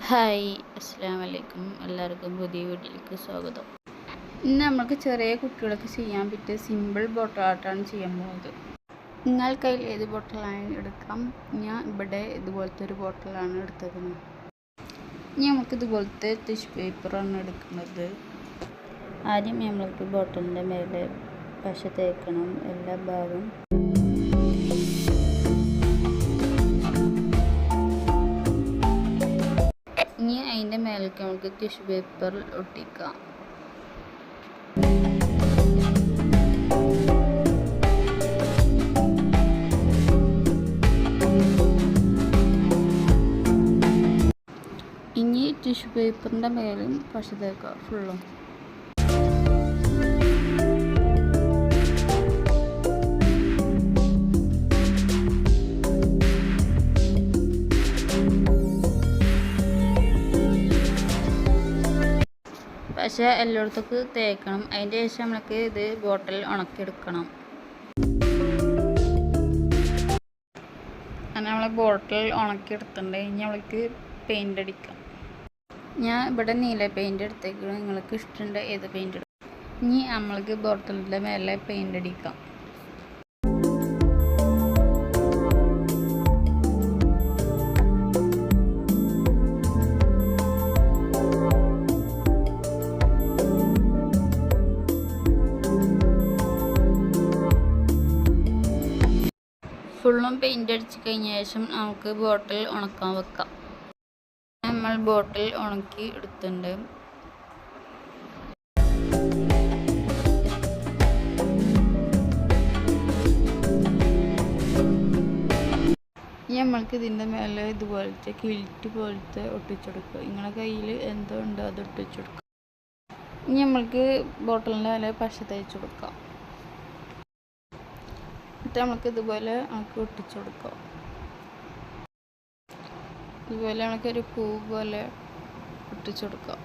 Hi, അസ്സലാമു അലൈക്കും. എല്ലാവർക്കും പുതിയ വീട്ടിലേക്ക് സ്വാഗതം. ഇന്ന് നമുക്ക് ചെറിയ കുട്ടികൾക്ക് ചെയ്യാൻ പറ്റിയ സിമ്പിൾ ബോട്ടിൽ ആർട്ടാണ് ചെയ്യാൻ പോകുന്നത്. നിങ്ങൾ കയ്യിൽ ഏത് ബോട്ടിലാണ് എടുക്കാം. ഞാൻ ഇവിടെ ഇതുപോലത്തെ ഒരു ബോട്ടിലാണ് എടുത്തത്. ഇനി നമുക്ക് ഇതുപോലത്തെ ടിഷ്യൂ പേപ്പറാണ് എടുക്കുന്നത്. ആദ്യം നമ്മൾക്ക് ബോട്ടിലിൻ്റെ മേലെ പശ തേക്കണം എല്ലാ ഭാഗവും. ഇനി അതിൻ്റെ മേലേക്ക് നമുക്ക് ടിഷ്യൂ പേപ്പർ ഒട്ടിക്കാം. ഇനി ടിഷ്യൂ പേപ്പറിൻ്റെ മേലും പശ തേക്കാം ഫുള്ളും. പക്ഷേ എല്ലായിടത്തേക്ക് തേക്കണം. അതിൻ്റെ ശേഷം നമുക്ക് ഇത് ബോട്ടിൽ ഉണക്കിയെടുക്കണം. അങ്ങനെ നമ്മൾ ബോട്ടിൽ ഉണക്കിയെടുത്തിട്ടുണ്ട്. ഇനി നമ്മൾക്ക് പെയിൻ്റ് അടിക്കാം. ഞാൻ ഇവിടെ നീല പെയിൻ്റ് എടുത്തേക്കണം. നിങ്ങൾക്ക് ഇഷ്ടമുണ്ട് ഏത് പെയിൻ്റ് എടുക്കാം. ഇനി നമ്മൾക്ക് ബോട്ടിലിൻ്റെ മേലെ പെയിൻ്റ് അടിക്കാം. ഫുള്ളും പെയിൻ്റ് അടിച്ച് കഴിഞ്ഞ ശേഷം നമുക്ക് ബോട്ടിൽ ഉണക്കാൻ വെക്കാം. നമ്മൾ ബോട്ടിൽ ഉണക്കി എടുത്തിട്ടുണ്ട്. ഇനി നമ്മൾക്ക് ഇതിൻ്റെ മേലെ ഇതുപോലത്തെ കിൽറ്റ് പോലത്തെ ഒട്ടിച്ചെടുക്കുക. നിങ്ങളുടെ കയ്യിൽ എന്തോ ഉണ്ടോ അത് ഒട്ടിച്ചെടുക്കുക. ഇനി നമ്മൾക്ക് ബോട്ടിലിൻ്റെ മേലെ പശ തേച്ച് കൊടുക്കാം. എന്നിട്ട് നമുക്ക് ഇതുപോലെ ഒട്ടിച്ചു കൊടുക്കാം. ഇതുപോലെ നമുക്കൊരു പൂ പോലെ ഒട്ടിച്ചു കൊടുക്കാം.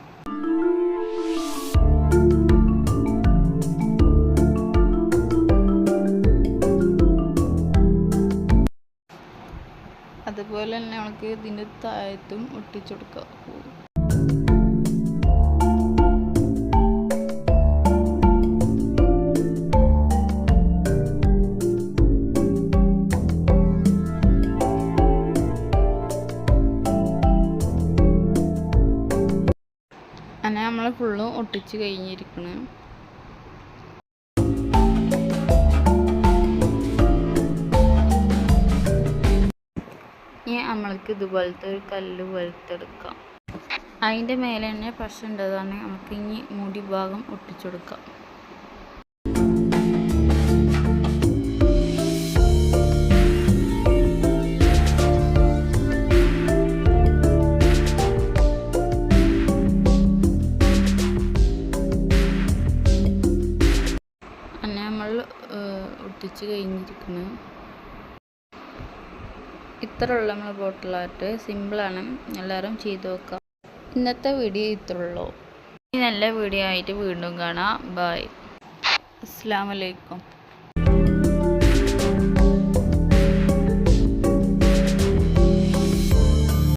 അതുപോലെ തന്നെ നമുക്ക് ഇതിൻ്റെ താഴത്തും ഒട്ടിച്ചു കൊടുക്കാം. അങ്ങനെ നമ്മൾ ഫുള്ളും ഒട്ടിച്ച് കഴിഞ്ഞിരിക്കണം. ഇനി നമ്മൾക്ക് ഇതുപോലത്തെ ഒരു കല്ല് പോലത്തെ എടുക്കാം. അതിൻ്റെ മേലെ തന്നെ പശ ഉണ്ടതാണ് നമുക്ക് ഇനി മുടി ഭാഗം ഒട്ടിച്ചെടുക്കാം. നമ്മൾ ഒട്ടിച്ച് കഴിഞ്ഞിരിക്കുന്നു. ഇത്രയുള്ള നമ്മൾ ബോട്ടിൽ ആർട്ട് സിമ്പിളാണ്. എല്ലാവരും ചെയ്ത് നോക്കാം. ഇന്നത്തെ വീഡിയോ ഇത്രയുള്ളൂ. ഈ നല്ല വീഡിയോ ആയിട്ട് വീണ്ടും കാണാം. ബൈ. അസ്സലാമു അലൈക്കും.